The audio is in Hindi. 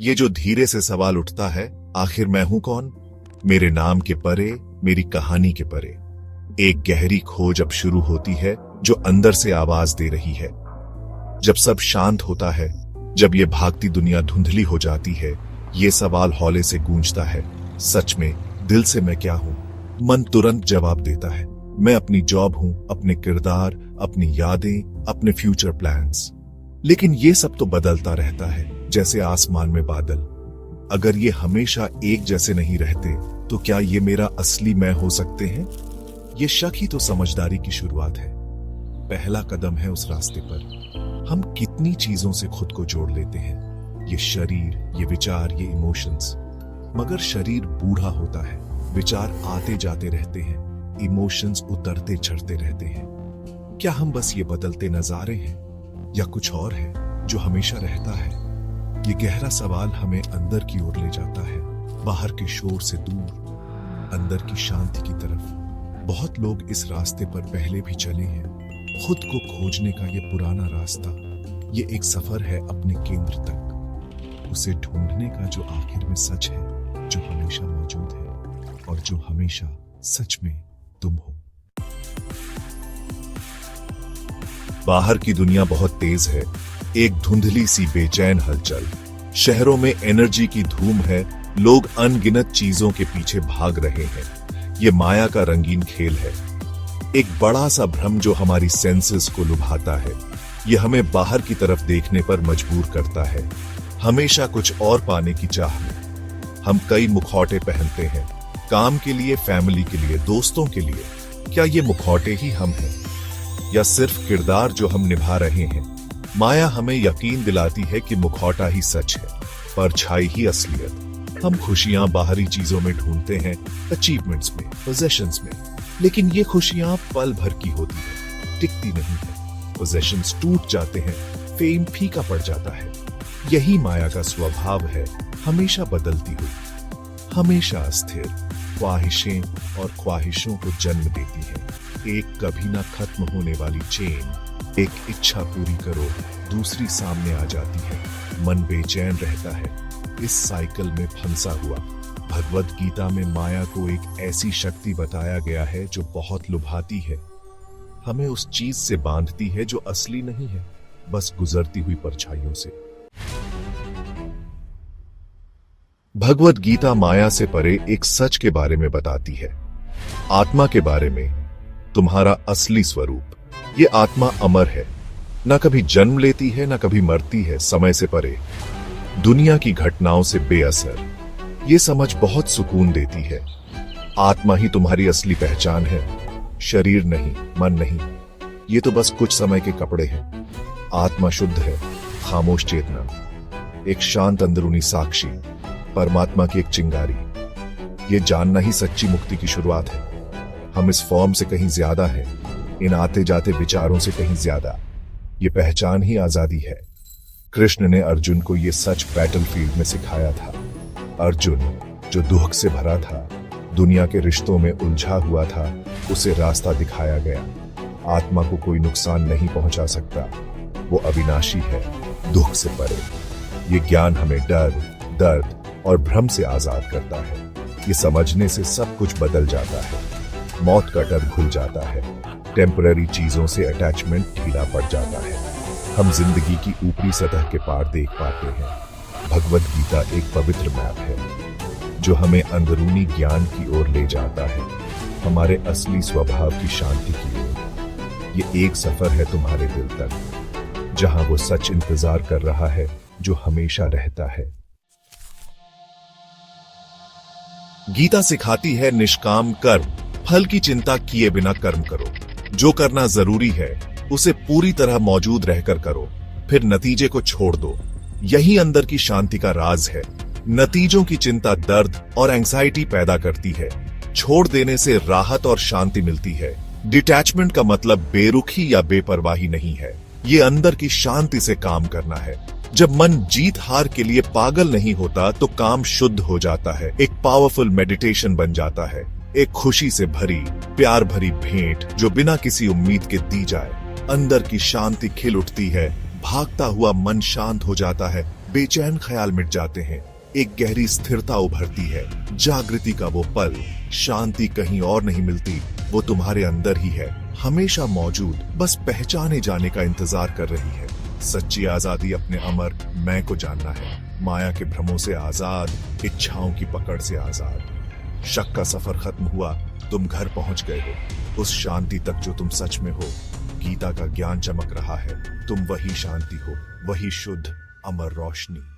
ये जो धीरे से सवाल उठता है, आखिर मैं हूं कौन? मेरे नाम के परे, मेरी कहानी के परे एक गहरी खोज अब शुरू होती है जो अंदर से आवाज दे रही है। जब सब शांत होता है, जब ये भागती दुनिया धुंधली हो जाती है, ये सवाल हौले से गूंजता है, सच में दिल से मैं क्या हूं? मन तुरंत जवाब देता है, मैं अपनी जॉब हूं, अपने किरदार, अपनी यादें, अपने फ्यूचर प्लान्स। लेकिन ये सब तो बदलता रहता है, जैसे आसमान में बादल। अगर ये हमेशा एक जैसे नहीं रहते, तो क्या ये मेरा असली मैं हो सकते हैं? ये शक ही तो समझदारी की शुरुआत है। पहला कदम है उस रास्ते पर। हम कितनी चीजों से खुद को जोड़ लेते हैं, ये शरीर, ये विचार, ये इमोशंस। मगर शरीर बूढ़ा होता है, विचार आते जाते रहते हैं, इमोशंस उतरते चढ़ते रहते हैं। क्या हम बस ये बदलते नजारे हैं, या कुछ और है जो हमेशा रहता है? ये गहरा सवाल हमें अंदर की ओर ले जाता है, बाहर के शोर से दूर, अंदर की शांति की तरफ। बहुत लोग इस रास्ते पर पहले भी चले हैं, खुद को खोजने का ये पुराना रास्ता। ये एक सफर है अपने केंद्र तक, उसे ढूंढने का जो आखिर में सच है, जो हमेशा मौजूद है और जो हमेशा सच में तुम हो। बाहर की दुनिया बहुत तेज है, एक धुंधली सी बेचैन हलचल। शहरों में एनर्जी की धूम है, लोग अनगिनत चीजों के पीछे भाग रहे हैं। ये माया का रंगीन खेल है, एक बड़ा सा भ्रम जो हमारी सेंसेस को लुभाता है। ये हमें बाहर की तरफ देखने पर मजबूर करता है, हमेशा कुछ और पाने की चाह में। हम कई मुखौटे पहनते हैं, काम के लिए, फैमिली के लिए, दोस्तों के लिए। क्या ये मुखौटे ही हम हैं, या सिर्फ किरदार जो हम निभा रहे हैं? माया हमें यकीन दिलाती है कि मुखौटा ही सच है, परछाई ही असलियत। हम खुशियां बाहरी चीजों में ढूंढते हैं, अचीवमेंट्स में, पोजेशंस में। लेकिन ये खुशियां पल भर की होती है, टिकती नहीं है। पोजेशंस टूट जाते हैं, फेम फीका पड़ जाता है। यही माया का स्वभाव है, हमेशा बदलती हुई, हमेशा अस्थिर। ख्वाहिशें और ख्वाहिशों को जन्म देती है, एक कभी ना खत्म होने वाली चेन। एक इच्छा पूरी करो, दूसरी सामने आ जाती है। मन बेचैन रहता है, इस साइकिल में फंसा हुआ। भगवद गीता में माया को एक ऐसी शक्ति बताया गया है जो बहुत लुभाती है, हमें उस चीज से बांधती है जो असली नहीं है, बस गुजरती हुई परछाइयों से। भगवद गीता माया से परे एक सच के बारे में बताती है, आत्मा के बारे में, तुम्हारा असली स्वरूप। ये आत्मा अमर है, ना कभी जन्म लेती है, ना कभी मरती है, समय से परे, दुनिया की घटनाओं से बेअसर। ये समझ बहुत सुकून देती है। आत्मा ही तुम्हारी असली पहचान है, शरीर नहीं, मन नहीं। ये तो बस कुछ समय के कपड़े हैं। आत्मा शुद्ध है, खामोश चेतना, एक शांत अंदरूनी साक्षी, परमात्मा की एक चिंगारी। ये जानना ही सच्ची मुक्ति की शुरुआत है। हम इस फॉर्म से कहीं ज्यादा हैं, इन आते जाते विचारों से कहीं ज्यादा। ये पहचान ही आजादी है। कृष्ण ने अर्जुन को ये सच बैटलफील्ड में सिखाया था। अर्जुन जो दुख से भरा था, दुनिया के रिश्तों में उलझा हुआ था, उसे रास्ता दिखाया गया। आत्मा को कोई नुकसान नहीं पहुंचा सकता, वो अविनाशी है, दुख से परे। ये ज्ञान हमें डर, दर्द और भ्रम से आजाद करता है। ये समझने से सब कुछ बदल जाता है। मौत का डर भूल जाता है, टेम्पररी चीजों से अटैचमेंट ढीला पड़ जाता है। हम जिंदगी की ऊपरी सतह के पार देख पाते हैं। भगवद गीता एक पवित्र मैप है जो हमें अंदरूनी ज्ञान की ओर ले जाता है, हमारे असली स्वभाव की शांति की ओर। ये एक सफर है तुम्हारे दिल तक, जहां वो सच इंतजार कर रहा है जो हमेशा रहता है। गीता सिखाती है निष्काम कर्म, फल की चिंता किए बिना कर्म करो। जो करना जरूरी है उसे पूरी तरह मौजूद रहकर करो, फिर नतीजे को छोड़ दो। यही अंदर की शांति का राज है। नतीजों की चिंता दर्द और एंग्जाइटी पैदा करती है, छोड़ देने से राहत और शांति मिलती है। डिटैचमेंट का मतलब बेरुखी या बेपरवाही नहीं है, ये अंदर की शांति से काम करना है। जब मन जीत हार के लिए पागल नहीं होता तो काम शुद्ध हो जाता है, एक पावरफुल मेडिटेशन बन जाता है, एक खुशी से भरी, प्यार भरी भेंट जो बिना किसी उम्मीद के दी जाए। अंदर की शांति खिल उठती है, भागता हुआ मन शांत हो जाता है, बेचैन ख्याल मिट जाते हैं, एक गहरी स्थिरता उभरती है। जागृति का वो पल, शांति कहीं और नहीं मिलती, वो तुम्हारे अंदर ही है, हमेशा मौजूद, बस पहचाने जाने का इंतजार कर रही है। सच्ची आजादी अपने अमर मैं को जानना है, माया के भ्रमों से आजाद, इच्छाओं की पकड़ से आजाद। शक का सफर खत्म हुआ, तुम घर पहुंच गए हो, उस शांति तक जो तुम सच में हो। गीता का ज्ञान चमक रहा है, तुम वही शांति हो, वही शुद्ध अमर रोशनी।